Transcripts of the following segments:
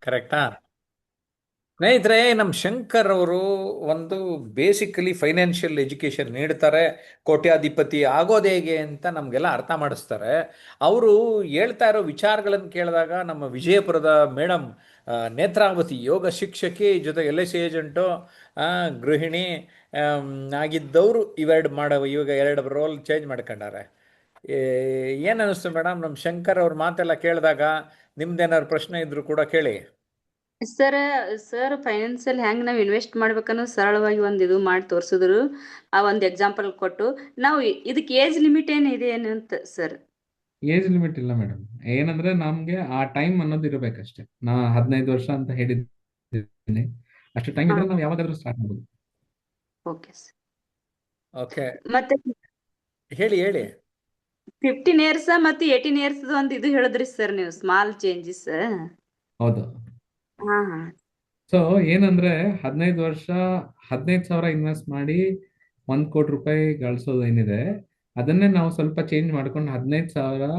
ಕರೆಕ್ಟಾ? ಸ್ನೇಹಿತರೆ, ನಮ್ಮ ಶಂಕರ್ ಅವರು ಒಂದು ಬೇಸಿಕಲಿ ಫೈನಾನ್ಷಿಯಲ್ ಎಜುಕೇಶನ್ ನೀಡ್ತಾರೆ. ಕೋಟ್ಯಾಧಿಪತಿ ಆಗೋದು ಹೇಗೆ ಅಂತ ನಮಗೆಲ್ಲ ಅರ್ಥ ಮಾಡಿಸ್ತಾರೆ. ಅವರು ಹೇಳ್ತಾ ಇರೋ ವಿಚಾರಗಳನ್ನು ಕೇಳಿದಾಗ ನಮ್ಮ ವಿಜಯಪುರದ ಮೇಡಮ್ ನೇತ್ರಾವತಿ ಯೋಗ ಶಿಕ್ಷಕಿ ಜೊತೆ ಎಲ್ ಐ ಸಿ ಏಜೆಂಟು, ಗೃಹಿಣಿ ಆಗಿದ್ದವರು ಇವಾಗ ಎರಡು ರೋಲ್ ಚೇಂಜ್ ಮಾಡ್ಕೊಂಡಾರೆ. ಏನು ಅನ್ನಿಸ್ತು ಮೇಡಮ್ ನಮ್ಮ ಶಂಕರ್ ಅವ್ರ ಮಾತೆಲ್ಲ ಕೇಳಿದಾಗ? ನಿಮ್ದೇನಾದ್ರು ಪ್ರಶ್ನೆ ಇದ್ರು ಕೂಡ ಕೇಳಿ. ಸರ್ ಸರ್ ಫೈನಾನ್ಸಿಯಲ್ ಹೆಂಗ್ ನಾವ್ ಇನ್ವೆಸ್ಟ್ ಮಾಡ್ಬೇಕನ್ನೋ ಸರಳವಾಗಿ ಒಂದ್ ಇದು ಮಾಡಿ ತೋರ್ಸಿದ್ರು. ಆ ಒಂದ್ ಎಕ್ಸಾಂಪಲ್ ಕೊಟ್ಟು ನಾವು ಇದಕ್ಕೆ ಏಜ್ ಲಿಮಿಟ್ ಏನಿದೆ ಏನಂತ ಸರ್? ಏಜ್ ಲಿಮಿಟ್ ಇಲ್ಲ ಮೇಡಮ್. ಏನಂದ್ರೆ ನಮ್ಗೆ ಆ ಟೈಮ್ ಅನ್ನೋದು ಇರಬೇಕಷ್ಟೇ. ನಾ 15 ವರ್ಷ ಅಂತ ಹೇಳಿದ್ದೀನಿ. ಅಷ್ಟು ಟೈಮ್ ಹಾ, ಇದ್ರೆ ನಾವು ಯಾವಾಗಾದ್ರೂ ಸ್ಟಾರ್ಟ್ ಮಾಡ್ಬೋದು. Okay sir. ಓಕೆ, ಮತ್ತೆ ಹೇಳಿ ಹೇಳಿ. 15 ಇಯರ್ಸ್ ಮತ್ತೆ 18 ಇಯರ್ಸ್ ಒಂದು ಇದು ಹೇಳಿದ್ರಿ ಸರ್ ನೀವು, ಸ್ಮಾಲ್ ಚೇಂಜಸ್. ಹೌದು. ಹಾ ಹಾ. ಸೊ ಏನಂದ್ರೆ 15 ವರ್ಷ 15,000 ಇನ್ವೆಸ್ಟ್ ಮಾಡಿ 1 ಕೋಟಿ ರೂಪಾಯಿ ಗಳಿಸೋದು ಏನಿದೆ, ಅದನ್ನೇ ನಾವು ಸ್ವಲ್ಪ ಚೇಂಜ್ ಮಾಡ್ಕೊಂಡು 15,000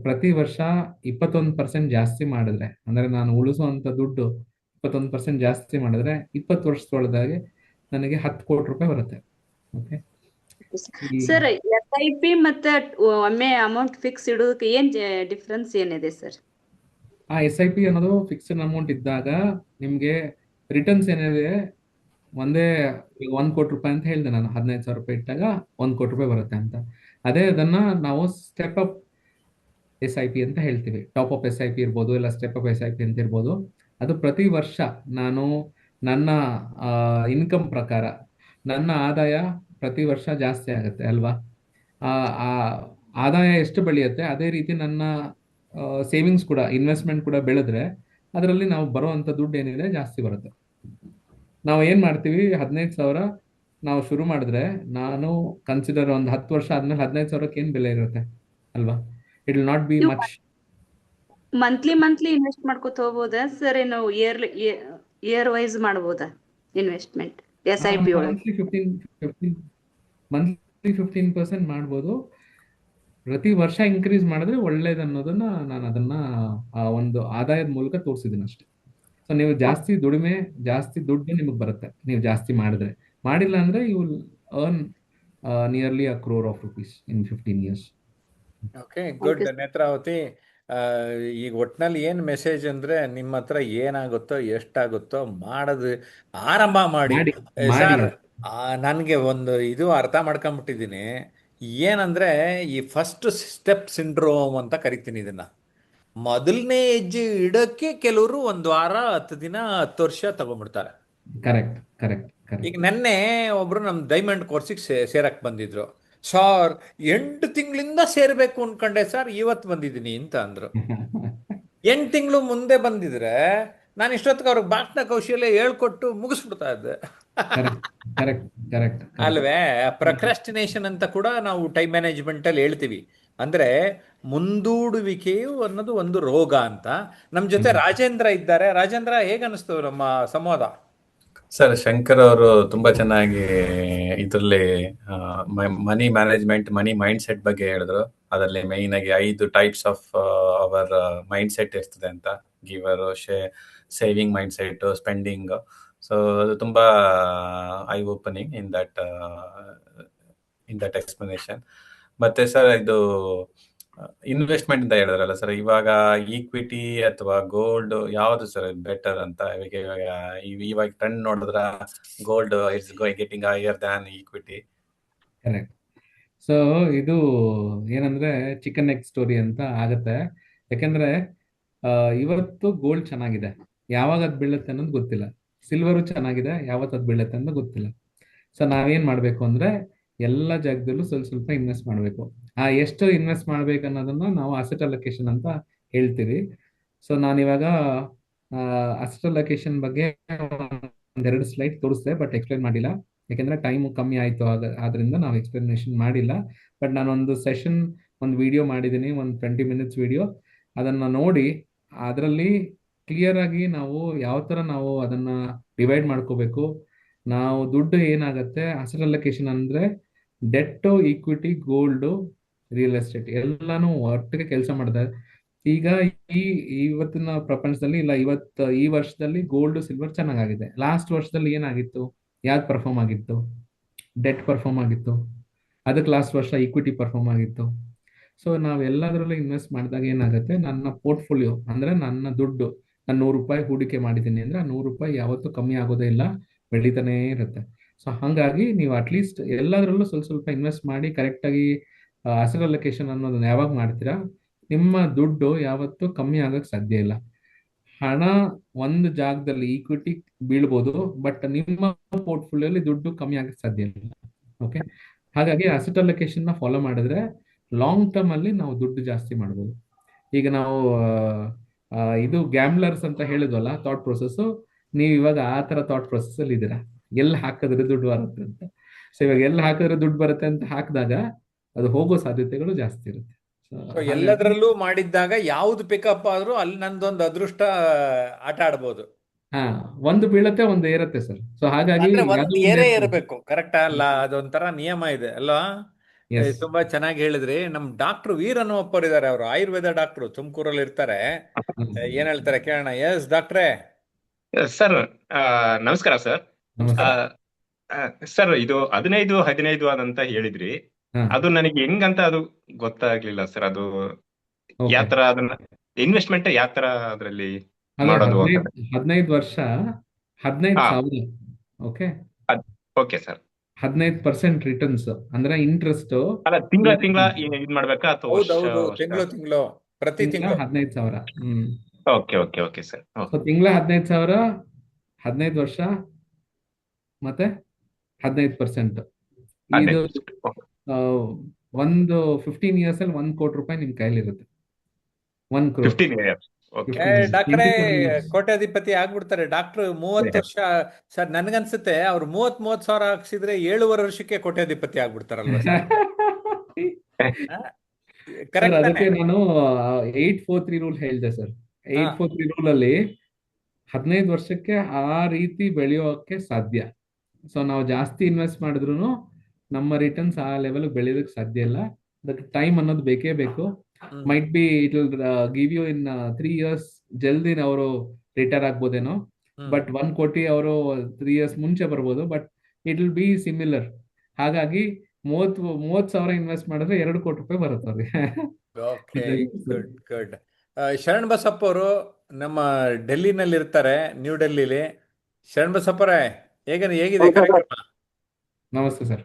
ಪ್ರತಿ ವರ್ಷ 21% ಜಾಸ್ತಿ ಮಾಡಿದ್ರೆ, ಅಂದ್ರೆ ನಾನು ಉಳಿಸುವಂತ ದುಡ್ಡು 21% ಜಾಸ್ತಿ ಮಾಡಿದ್ರೆ 20 ವರ್ಷದೊಳಗೆ ನನಗೆ 10 ಕೋಟಿ ರೂಪಾಯಿ ಬರುತ್ತೆ. ಓಕೆ. ಈ ಸರ್ SIP ಮತ್ತೆ ಒಮ್ಮೆ ಅಮೌಂಟ್ ಫಿಕ್ಸ್ ಇಡೋದಕ್ಕೆ ಏನ್ ಡಿಫ್ರೆನ್ಸ್ ಏನಿದೆ ಸರ್? ಆ SIP ಅನ್ನೋದು ಫಿಕ್ಸ್ಡ್ ಅಮೌಂಟ್ ಇದ್ದಾಗ ನಿಮ್ಗೆ ರಿಟರ್ನ್ಸ್ ಏನಿದೆ ಒಂದೇ. ಈಗ 1 ಕೋಟಿ ರೂಪಾಯಿ ಅಂತ ಹೇಳಿದೆ ನಾನು, 15,000 ರೂಪಾಯಿ ಇಟ್ಟಾಗ 1 ಕೋಟಿ ರೂಪಾಯಿ ಬರುತ್ತೆ ಅಂತ. ಅದೇ ಅದನ್ನ ನಾವು ಸ್ಟೆಪ್ ಅಪ್ SIP ಅಂತ ಹೇಳ್ತೀವಿ. ಟಾಪ್ ಅಪ್ SIP ಇರ್ಬೋದು, ಇಲ್ಲ ಸ್ಟೆಪ್ ಅಪ್ SIP ಅಂತ ಇರ್ಬೋದು. ಅದು ಪ್ರತಿ ವರ್ಷ ನಾನು ನನ್ನ ಇನ್ಕಮ್ ಪ್ರಕಾರ ನನ್ನ ಆದಾಯ ಪ್ರತಿ ವರ್ಷ ಜಾಸ್ತಿ ಆಗುತ್ತೆ ಅಲ್ವಾ. ಆ ಆ ಆದಾಯ ಎಷ್ಟು ಬೆಳೆಯುತ್ತೆ ಅದೇ ರೀತಿ ನನ್ನ ಸೇವಿಂಗ್ಸ್ ಕೂಡ, ಇನ್ವೆಸ್ಟ್ಮೆಂಟ್ ಕೂಡ ಬೆಳೆದ್ರೆ ಅದರಲ್ಲಿ ನಾವು ಬರುವಂತ ದುಡ್ಡು ಏನಿದೆ ಜಾಸ್ತಿ ಬರುತ್ತೆ. ನಾವು ಏನ್ ಮಾಡ್ತೀವಿ, 15,000 ನಾವು ಶುರು ಮಾಡಿದ್ರೆ, ನಾನು ಕನ್ಸಿಡರ್ ಒಂದು 10 ವರ್ಷ ಆದ್ಮೇಲೆ 15,000ಕ್ಕೆ ಏನ್ ಬೆಲೆ ಇರುತ್ತೆ ಅಲ್ವಾ. ಇಟ್ ವಿಲ್ ನಾಟ್ ಬಿ ನೀವು ಮಚ್. ಮಂತ್ಲಿ ಇನ್ವೆಸ್ಟ್ ಮಾಡ್ಕೊತ ಹೋಗ್ಬೋದಾ ಸರ್? ಏನು ಇಯರ್ ವೈಸ್ ಮಾಡ್ಬೋದಾ ಇನ್ವೆಸ್ಟ್ಮೆಂಟ್ SIP ಒಳಗೆ? ಮಂತ್ಲಿ 15% ಮಾಡ್ಬೋದು. ಪ್ರತಿ ವರ್ಷ ಇನ್ಕ್ರೀಸ್ ಮಾಡಿದ್ರೆ ಒಳ್ಳೇದು ಅನ್ನೋದನ್ನ ನಾನು ಅದನ್ನ ಆ ಒಂದು ಆದಾಯದ ಮೂಲಕ ತೋರಿಸಿದ್ದೀನಿ ಅಷ್ಟೇ. ಸೊ ನೀವು ಜಾಸ್ತಿ ದುಡಿಮೆ, ಜಾಸ್ತಿ ದುಡ್ಡು ನಿಮಗೆ ಬರುತ್ತೆ ನೀವು ಜಾಸ್ತಿ ಮಾಡಿದ್ರೆ. ಮಾಡಿಲ್ಲ ಅಂದ್ರೆ you will earn nearly 1 crore in 15 years. Okay, good okay Netravati. ಆ, ಈಗ ಒಟ್ನಲ್ಲಿ ಏನು ಮೆಸೇಜ್ ಅಂದರೆ, ನಿಮ್ಮ ಹತ್ರ ಏನಾಗುತ್ತೋ ಎಷ್ಟಾಗುತ್ತೋ ಮಾಡೋದು ಆರಂಭ ಮಾಡಿ. ಮಾಡಿ ಮಾಡಿ ಸರ್, ಅದು. ನನಗೆ ಒಂದು ಇದು ಅರ್ಥ ಮಾಡ್ಕೊಂಬಿಟ್ಟಿದ್ದೀನಿ. ಏನಂದರೆ, ಈ ಫಸ್ಟ್ ಸ್ಟೆಪ್ ಸಿಂಡ್ರೋಮ್ ಅಂತ ಕರಿತೀನಿ ಇದನ್ನು. ಮೊದಲನೇ ಹೆಜ್ಜೆ ಇಡೋಕ್ಕೆ ಕೆಲವರು 1 ವಾರ 10 ದಿನ 10 ವರ್ಷ ತಗೊಂಡ್ಬಿಡ್ತಾರೆ. ಕರೆಕ್ಟ್ ಕರೆಕ್ಟ್ ಈಗ ಕರೆಕ್ಟ್. ನೆನ್ನೆ ಒಬ್ರು ನಮ್ಮ ಡೈಮಂಡ್ ಕೋರ್ಸಿಗೆ ಸೇರಕ್ಕೆ ಬಂದಿದ್ರು. ಸರ್, 8 ತಿಂಗಳಿಂದ ಸೇರಬೇಕು ಅನ್ಕೊಂಡೆ ಸರ್, ಇವತ್ತು ಬಂದಿದ್ದೀನಿ ಅಂತ ಅಂದ್ರು. 8 ತಿಂಗಳು ಮುಂದೆ ಬಂದಿದ್ರೆ ನಾನು ಇಷ್ಟೊತ್ತಿಗೆ ಅವ್ರಿಗೆ ಭಾಷಣ ಕೌಶಲ್ಯ ಹೇಳ್ಕೊಟ್ಟು ಮುಗಿಸ್ಬಿಡ್ತಾ ಇದ್ದೆ. Correct correct correct correct. ಅಲ್ವೇ? ಪ್ರೊಕ್ರಾಸ್ಟಿನೇಷನ್ ಅಂತ ಕೂಡ ನಾವು ಟೈಮ್ ಮ್ಯಾನೇಜ್ಮೆಂಟ್ ಅಲ್ಲಿ ಹೇಳ್ತೀವಿ. ಅಂದ್ರೆ ಮುಂದೂಡುವಿಕೆಯು ಅನ್ನೋದು ಒಂದು ರೋಗ ಅಂತ. ನಮ್ಮ ಜೊತೆ ರಾಜೇಂದ್ರ ಇದ್ದಾರೆ. ರಾಜೇಂದ್ರ, ಹೇಗೆ ಅನಿಸ್ತು ನಮ್ಮ ಸಂವಾದ? ಸರ್, ಶಂಕರ್ ಅವರು ತುಂಬಾ ಚೆನ್ನಾಗಿ ಇದರಲ್ಲಿ ಮನಿ ಮ್ಯಾನೇಜ್ಮೆಂಟ್, ಮನಿ ಮೈಂಡ್ ಸೆಟ್ ಬಗ್ಗೆ ಹೇಳಿದ್ರು. ಅದರಲ್ಲಿ ಮೈನ್ ಆಗಿ 5 types of our mind set ಇರ್ತದೆ ಅಂತ. ಗಿವರ್, saving mind set, spending. So ಅದು ತುಂಬಾ I opening in that explanation. ಮತ್ತೆ ಸರ್, ಇದು ಇನ್ವೆಸ್ಟ್ಮೆಂಟ್ ಅಂತ ಹೇಳಿದ್ರಲ್ಲ ಸರ್, ಇವಾಗ ಈಕ್ವಿಟಿ ಅಥವಾ ಗೋಲ್ಡ್ ಯಾವ್ದು ಸರ್ ಬೆಟರ್ ಅಂತ? ಇವಾಗ ಟ್ರೆಂಡ್ ನೋಡಿದ್ರ gold it's getting higher than equity. Correct. So ಇದು ಏನಂದ್ರೆ ಚಿಕನ್ ಎಗ್ ಸ್ಟೋರಿ ಅಂತ ಆಗತ್ತೆ. ಯಾಕೆಂದ್ರೆ ಇವತ್ತು ಗೋಲ್ಡ್ ಚೆನ್ನಾಗಿದೆ, ಯಾವಾಗ ಅದು ಬೀಳುತ್ತೆ ಅನ್ನೋದು ಗೊತ್ತಿಲ್ಲ. ಸಿಲ್ವರು ಚೆನ್ನಾಗಿದೆ, ಯಾವತ್ತು ಅದು ಬೀಳುತ್ತೆ ಅನ್ನೋದು ಗೊತ್ತಿಲ್ಲ. ಸೊ ನಾವೇನ್ ಮಾಡ್ಬೇಕು ಅಂದ್ರೆ ಎಲ್ಲ ಜಾಗದಲ್ಲೂ ಸ್ವಲ್ಪ ಸ್ವಲ್ಪ ಇನ್ವೆಸ್ಟ್ ಮಾಡಬೇಕು. ಎಷ್ಟು ಇನ್ವೆಸ್ಟ್ ಮಾಡ್ಬೇಕು ಅನ್ನೋದನ್ನ ನಾವು ಅಸೆಟ್ ಅಲೋಕೇಶನ್ ಅಂತ ಹೇಳ್ತೀವಿ. ಸೊ ನಾನಿವಾಗ ಅಸೆಟ್ ಅಲೋಕೇಶನ್ ಬಗ್ಗೆ ಒಂದೆರಡು ಸ್ಲೈಡ್ ತೋರಿಸ್ದೆ, ಬಟ್ ಎಕ್ಸ್ಪ್ಲೈನ್ ಮಾಡಿಲ್ಲ. ಯಾಕೆಂದ್ರೆ ಟೈಮ್ ಕಮ್ಮಿ ಆಯ್ತು, ಆದ್ರಿಂದ ನಾವು ಎಕ್ಸ್ಪ್ಲನೇಷನ್ ಮಾಡಿಲ್ಲ. ಬಟ್ ನಾನೊಂದು ಸೆಷನ್, ಒಂದು ವಿಡಿಯೋ ಮಾಡಿದ್ದೀನಿ, ಒಂದು 20 minutes ವಿಡಿಯೋ. ಅದನ್ನ ನೋಡಿ ಅದರಲ್ಲಿ ಕ್ಲಿಯರ್ ಆಗಿ ನಾವು ಯಾವ ತರ ನಾವು ಅದನ್ನ ಡಿವೈಡ್ ಮಾಡ್ಕೋಬೇಕು. ನಾವು ದುಡ್ಡು ಏನಾಗತ್ತೆ, ಅಸೆಟ್ ಅಲೋಕೇಶನ್ ಅಂದ್ರೆ debt, equity, gold, real estate ಎಲ್ಲಾನು ಒಟ್ಟಿಗೆ ಕೆಲಸ ಮಾಡಿದೆ. ಈಗ ಈ ಇವತ್ತಿನ ಪ್ರಪಂಚದಲ್ಲಿ ಇಲ್ಲ, ಈ ವರ್ಷದಲ್ಲಿ ಗೋಲ್ಡ್ ಸಿಲ್ವರ್ ಚೆನ್ನಾಗಿದೆ. ಲಾಸ್ಟ್ ವರ್ಷದಲ್ಲಿ ಏನಾಗಿತ್ತು? ಯಾವ್ದು ಪರ್ಫಾರ್ಮ್ ಆಗಿತ್ತು? ಡೆಟ್ ಪರ್ಫಾರ್ಮ್ ಆಗಿತ್ತು. ಅದಕ್ಕೆ ಲಾಸ್ಟ್ ವರ್ಷ ಈಕ್ವಿಟಿ ಪರ್ಫಾರ್ಮ್ ಆಗಿತ್ತು. ಸೊ ನಾವ್ ಎಲ್ಲದರಲ್ಲೂ ಇನ್ವೆಸ್ಟ್ ಮಾಡಿದಾಗ ಏನಾಗುತ್ತೆ, ನನ್ನ ಪೋರ್ಟ್ಫೋಲಿಯೋ ಅಂದ್ರೆ ನನ್ನ ದುಡ್ಡು, ನಾನು 100 ರೂಪಾಯಿ ಹೂಡಿಕೆ ಮಾಡಿದ್ದೀನಿ ಅಂದ್ರೆ ಆ 100 ರೂಪಾಯಿ ಯಾವತ್ತೂ ಕಮ್ಮಿ ಆಗೋದೇ ಇಲ್ಲ, ಬೆಳೀತಾನೇ ಇರುತ್ತೆ. ಸೊ ಹಂಗಾಗಿ ನೀವು ಅಟ್ಲೀಸ್ಟ್ ಎಲ್ಲದರಲ್ಲೂ ಸ್ವಲ್ಪ ಸ್ವಲ್ಪ ಇನ್ವೆಸ್ಟ್ ಮಾಡಿ ಕರೆಕ್ಟಾಗಿ ಅಸೆಟ್ ಅಲೋಕೇಶನ್ ಅನ್ನೋದನ್ನ ಯಾವಾಗ ಮಾಡ್ತೀರಾ, ನಿಮ್ಮ ದುಡ್ಡು ಯಾವತ್ತೂ ಕಮ್ಮಿ ಆಗಕ್ ಸಾಧ್ಯ ಇಲ್ಲ. ಹಣ ಒಂದು ಜಾಗದಲ್ಲಿ ಈಕ್ವಿಟಿ ಬೀಳ್ಬೋದು, ಬಟ್ ನಿಮ್ಮ ಪೋರ್ಟ್ಫೋಲಿಯೋಲಿ ದುಡ್ಡು ಕಮ್ಮಿ ಆಗಕ್ ಸಾಧ್ಯ ಇಲ್ಲ. ಓಕೆ, ಹಾಗಾಗಿ ಅಸೆಟ್ ಅಲೋಕೇಶನ್ ನ ಫಾಲೋ ಮಾಡಿದ್ರೆ ಲಾಂಗ್ ಟರ್ಮ್ ಅಲ್ಲಿ ನಾವು ದುಡ್ಡು ಜಾಸ್ತಿ ಮಾಡ್ಬೋದು. ಈಗ ನಾವು ಇದು ಗ್ಯಾಮ್ಲರ್ಸ್ ಅಂತ ಹೇಳಿದ್ವಲ್ಲ ಥಾಟ್ ಪ್ರೊಸೆಸ್, ನೀವು ಇವಾಗ ಆ ತರ ಥಾಟ್ ಪ್ರೊಸೆಸ್ ಅಲ್ಲಿ ಇದ್ದೀರಾ, ಎಲ್ಲಿ ಹಾಕಿದ್ರೆ ದುಡ್ಡು ಬರುತ್ತೆ ಅಂತ. ಸೊ ಇವಾಗ ಎಲ್ಲಿ ಹಾಕಿದ್ರೆ ದುಡ್ಡು ಬರುತ್ತೆ ಅಂತ ಹಾಕಿದಾಗ ಅದು ಹೋಗೋ ಸಾಧ್ಯತೆಗಳು ಜಾಸ್ತಿ ಇರುತ್ತೆ. ಸೊ ಸೊ ಹಾಗಾಗಿ ಎಲ್ಲದರಲ್ಲೂ ಮಾಡಿದ್ದಾಗ ಯಾವ್ದು ಪಿಕಪ್ ಆದ್ರೂ ಅಲ್ಲಿ ನಂದೊಂದು ಅದೃಷ್ಟ ಆಟ ಆಡ್ಬೋದು. ಹಾ, ಒಂದು ಬೀಳತ್ತೆ ಒಂದು ಏರತ್ತೆ ಸರ್. ಸೊ ಹಾಗಾಗಿ ಆದ್ರೆ ಅದು ಒಂದ್ ಒಂದು ಏರೇ ಏರ್ತದೆ. ಇರಬೇಕು, ಕರೆಕ್ಟಾ ಅಲ್ಲ? ಅದೊಂಥರ ನಿಯಮ ಇದೆ ಅಲ್ವಾ? ಎಸ್. ತುಂಬಾ ಚೆನ್ನಾಗಿ ಹೇಳಿದ್ರಿ. ನಮ್ ಡಾಕ್ಟರ್ ವೀರ್ ಅನ್ನುವಪ್ಪರ್ ಇದ್ದಾರೆ, ಅವರು ಆಯುರ್ವೇದ ಡಾಕ್ಟ್ರು, ತುಮಕೂರಲ್ಲಿ ಇರ್ತಾರೆ. ಏನ್ ಹೇಳ್ತಾರೆ ಕೇಳೋಣ. ಎಸ್ ಡಾಕ್ಟ್ರೇ. ಸರ್, ನಮಸ್ಕಾರ ಸರ್. ನಮಸ್ತೆ. ಸರ್, ಇದು 15 ಅದಂತ ಹೇಳಿದ್ರಿ. ಹಾ, ಅದು ನನಗೆ ಹೆಂಗಂತ ಅದು ಗೊತ್ತಾಗ್ಲಿಲ್ಲ ಸರ್. ಅದು ಓಕೆ. ಯಾವ ತರ ಅದನ್ನ ಇನ್ವೆಸ್ಟ್ಮೆಂಟ್ ಯಾವ ತರ ಅದ್ರಲ್ಲಿ ಅದೇ ಮಾಡೋದು ಅಂತ? 15 ವರ್ಷ, ಹಾ, 15,000. Okay, okay sir. 15% ರಿಟರ್ನ್ಸ್ ಅಂದ್ರೆ ಇಂಟ್ರೆಸ್ಟ್. ಅಲ್ಲ, ತಿಂಗಳ ತಿಂಗಳ ಇದ್ ಮಾಡ್ಬೇಕಾ ಅಥವಾ ವರ್ಷ ಹೌದೌದು, ವರ್ಷ? ತಿಂಗಳು ಪ್ರತಿ ತಿಂಗಳ ತಿಂಗಳು. 15,000. Okay okay okay sir. So ತಿಂಗಳ 15,000, 15 ವರ್ಷ, ಮತ್ತೆ 15%. ಇದು 15. ಆ, ಒಂದು 15 ಇಯರ್ಸ್ ಅಲ್ಲಿ 1 ಕೋಟಿ ರೂಪಾಯಿ ನಿಮ್ ಕೈಲಿರುತ್ತೆ. 1 crore. 15 years. ಓಕೆ. 15 years. ಡಾಕ್ಟ್ರೇ 27 years. ಕೋಟ್ಯಾಧಿಪತಿ ಆಗ್ಬಿಡ್ತಾರೆ ಡಾಕ್ಟ್ರು. 30 ವರ್ಷ ಸರ್, ನನ್ಗನ್ಸುತ್ತೆ ಅವ್ರು 30 ಸಾವಿರ ಹಾಕ್ಸಿದ್ರೆ 7.5 ವರ್ಷಕ್ಕೆ ಕೋಟ್ಯಾಧಿಪತಿ ಆಗ್ಬಿಡ್ತಾರಲ್ವಾ ಸರ್? ಸರ್ ಕರೆಕ್ಟ್ ಅದಕ್ಕೆ ತಾನೆ? ನಾನು 843 ರೂಲ್ ಹೇಳಿದೆ ಸರ್. ಹಾ. 843 ರೂಲ್ ಅಲ್ಲಿ 15 ವರ್ಷಕ್ಕೆ ಆ ರೀತಿ ಬೆಳೆಯೋಕೆ ಸಾಧ್ಯ. ಸೊ ನಾವು ಜಾಸ್ತಿ ಇನ್ವೆಸ್ಟ್ ಮಾಡಿದ್ರು ನಮ್ಮ ರಿಟರ್ನ್ಸ್ ಆ ಲೆವೆಲ್ ಬೆಳೆಯೋದಕ್ಕೆ ಸಾಧ್ಯ ಇಲ್ಲ. ಅದಕ್ಕೆ ಟೈಮ್ ಅನ್ನೋದು ಬೇಕೇ ಬೇಕು. Hmm. Might be it will give you in 3 years, ಜಲ್ದಿ ಅವರು ರಿಟೈರ್ ಆಗ್ಬೋದೇನೋ. ಹ್ಮ್. ಬಟ್ 1 ಕೋಟಿ ಅವರು 3 years ಮುಂಚೆ ಬರ್ಬೋದು, but it will be similar. ಹಾಗಾಗಿ 30,000 ಇನ್ವೆಸ್ಟ್ ಮಾಡಿದ್ರೆ 2 ಕೋಟಿ ರೂಪಾಯಿ ಬರುತ್ತೆ ಅವ್ರಿಗೆ. Okay, good good. Sharan Basappa ಅವರು ನಮ್ಮ ಡೆಲ್ಲಿನಲ್ಲಿ ಇರ್ತಾರೆ, ನ್ಯೂ ಡೆಲ್ಲಿಲಿ. ಶರಣ್ ಬಸಪ್ಪರೇ, ಹೇಗಿದೆ ಕಾರ್ಯಕ್ರಮ? ನಮಸ್ತೆ ಸರ್.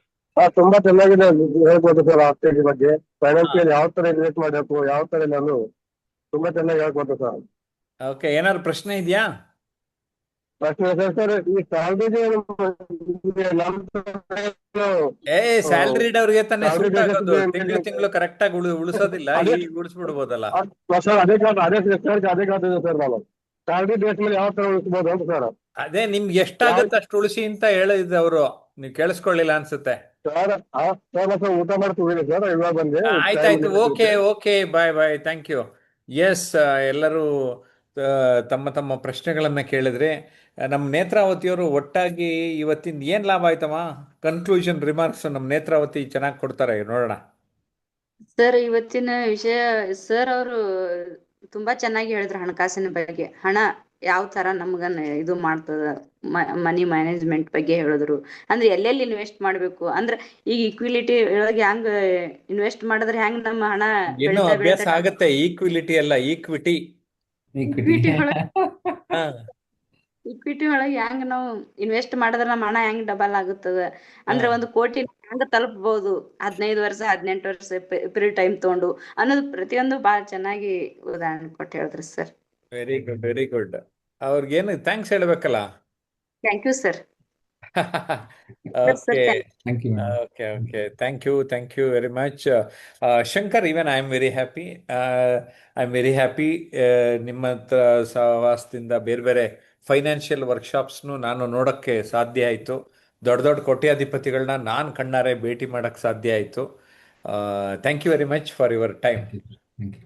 ತುಂಬಾ ಚೆನ್ನಾಗಿದೆ ಹೇಳ್ಬೋದು ಸರ್. ಆಸ್ಟ್ರೇಲಿಯಾ ಬಗ್ಗೆ ಫೈನಾನ್ಸಿಯಲ್ ಯಾವ ತರ ಇನ್ವೆಸ್ಟ್ ಮಾಡಬೇಕು, ಯಾವ ತರ ನಾನು ತುಂಬಾ ಚೆನ್ನಾಗಿ ಹೇಳ್ಬೋದು ಸರ್. ಓಕೆ, ಏನಾದ್ರು ಪ್ರಶ್ನೆ ಇದೆಯಾ? ಪ್ರಶ್ನೆ ಸರ್, ಈ ಸ್ಯಾಲ್ರಿ ಸ್ಯಾಲ್ರಿ ಅವ್ರಿಗೆ ತಾನೇ Salary ಸೂಟ್ ಆಗೋದು. basis ತಿಂಗಳು ಕರೆಕ್ಟ್ ಆಗಿ ಉಳಿಸೋದಿಲ್ಲ, ಅದೇ- ಈಗ ಉಳಿಸ್ಬಿಡ್ಬೋದಲ್ಲ. ಸರ್ ಅದೇ ಕಾದಿದೆ ಸರ್. ನಾನು ಸ್ಯಾಲ್ರಿ ಬೇಸ್ ಮೇಲೆ ಯಾವ ತರ ಉಳಿಸ್ಬೋದು ಅಂತ ಸರ್. ಅದೇ ನಿಮ್ಗೆ ಎಷ್ಟಾಗುತ್ತೆ ಅಷ್ಟು ಉಳಿಸಿ ಅಂತ ಹೇಳಿದ್ರು ಅವರು, ನೀವು ಕೇಳಿಸ್ಕೊಳ್ಳಿಲ್ಲ ಅನ್ಸುತ್ತೆ. ಸರ್ ಸರ್ ಊಟ ಮಾಡ್ತೀವಿ ಸರ್, ಇವಾಗ ಬಂದೆ. ಆಯ್ತಾಯ್ತು, okay okay, bye bye, thank you. Yes, ಎಲ್ಲರೂ ತಮ್ಮ ತಮ್ಮ ಪ್ರಶ್ನೆಗಳನ್ನ ಕೇಳಿದ್ರೆ ನಮ್ಮ ನೇತ್ರಾವತಿಯವರು ಒಟ್ಟಾಗಿ ಇವತ್ತಿನ ಏನ್ ಲಾಭ ಆಯ್ತಮ್ಮ? ಕನ್ಕ್ಲೂಷನ್ ರಿಮಾರ್ಕ್ಸ್ ನಮ್ಮ ನೇತ್ರಾವತಿ ಚೆನ್ನಾಗಿ ಕೊಡ್ತಾರೆ, ನೋಡೋಣ. ಸರ್, ಇವತ್ತಿನ ವಿಷಯ ಸರ್ ಅವರು ತುಂಬಾ ಚೆನ್ನಾಗಿ ಹೇಳಿದ್ರು ಹಣಕಾಸಿನ ಬಗ್ಗೆ. ಹಣ ಯಾವ ತರ ನಮ್ಗನ್ನ ಇದು ಮಾಡ್ತದ, ಮನಿ ಮ್ಯಾನೇಜ್ಮೆಂಟ್ ಬಗ್ಗೆ ಹೇಳಿದ್ರು. ಅಂದ್ರೆ ಎಲ್ಲೆಲ್ಲಿ ಇನ್ವೆಸ್ಟ್ ಮಾಡ್ಬೇಕು, ಅಂದ್ರೆ ಈಗ ಇಕ್ವಿಲಿಟಿ ಒಳಗೆ ಹೆಂಗ್ ಇನ್ವೆಸ್ಟ್ ಮಾಡಿದ್ರೆ ಹೆಂಗ್ ನಮ್ಮ ಹಣ ಇನ್ನೂ ಬೆಳಿತಾ ಅಭ್ಯಾಸ ಬೆಳಿತಾ ಆಗತ್ತೆ. ಈಕ್ವಿಲಿಟಿ ಅಲ್ಲ, ಈಕ್ವಿಟಿ. ಇಕ್ವಿಟಿ ಒಳಗೆ ಹಾ. ಇಕ್ವಿಟಿ ಒಳಗೆ ಹೆಂಗ್ ನಾವು ಇನ್ವೆಸ್ಟ್ ಮಾಡಿದ್ರೆ ನಮ್ಮ ಹಣ ಹೆಂಗ್ ಡಬಲ್ ಆಗುತ್ತದ, ಅಂದ್ರೆ 1 ಕೋಟಿ ಹೆಂಗ್ ತಲುಪಬಹುದು 15 ವರ್ಷ 18 ವರ್ಷ ಪೀರಿಯಡ್ ಟೈಮ್ ತಗೊಂಡು ಅನ್ನೋದು ಪ್ರತಿಯೊಂದು ಬಹಳ ಚೆನ್ನಾಗಿ ಉದಾಹರಣೆ ಕೊಟ್ಟು ಹೇಳಿದ್ರಿ sir. Very good, very good. ಅವ್ರಿಗೇನು ಥ್ಯಾಂಕ್ಸ್ ಹೇಳ್ಬೇಕಲ್ಲ. Thank you sir. Okay thank you madam. okay, thank you very much. Shankar, even I am very happy. ನಿಮ್ಮ ಹತ್ರ ಸಹವಾಸದಿಂದ ಬೇರೆ ಬೇರೆ ಫೈನಾನ್ಷಿಯಲ್ ವರ್ಕ್ಶಾಪ್ಸ್ನು ನಾನು ನೋಡೋಕ್ಕೆ ಸಾಧ್ಯ ಆಯಿತು. ದೊಡ್ಡ ದೊಡ್ಡ ಕೋಟ್ಯಾಧಿಪತಿಗಳನ್ನ ನಾನು ಕಣ್ಣಾರೆ ಭೇಟಿ ಮಾಡೋಕ್ಕೆ ಸಾಧ್ಯ ಆಯಿತು. Thank you very much for your time. Thank you.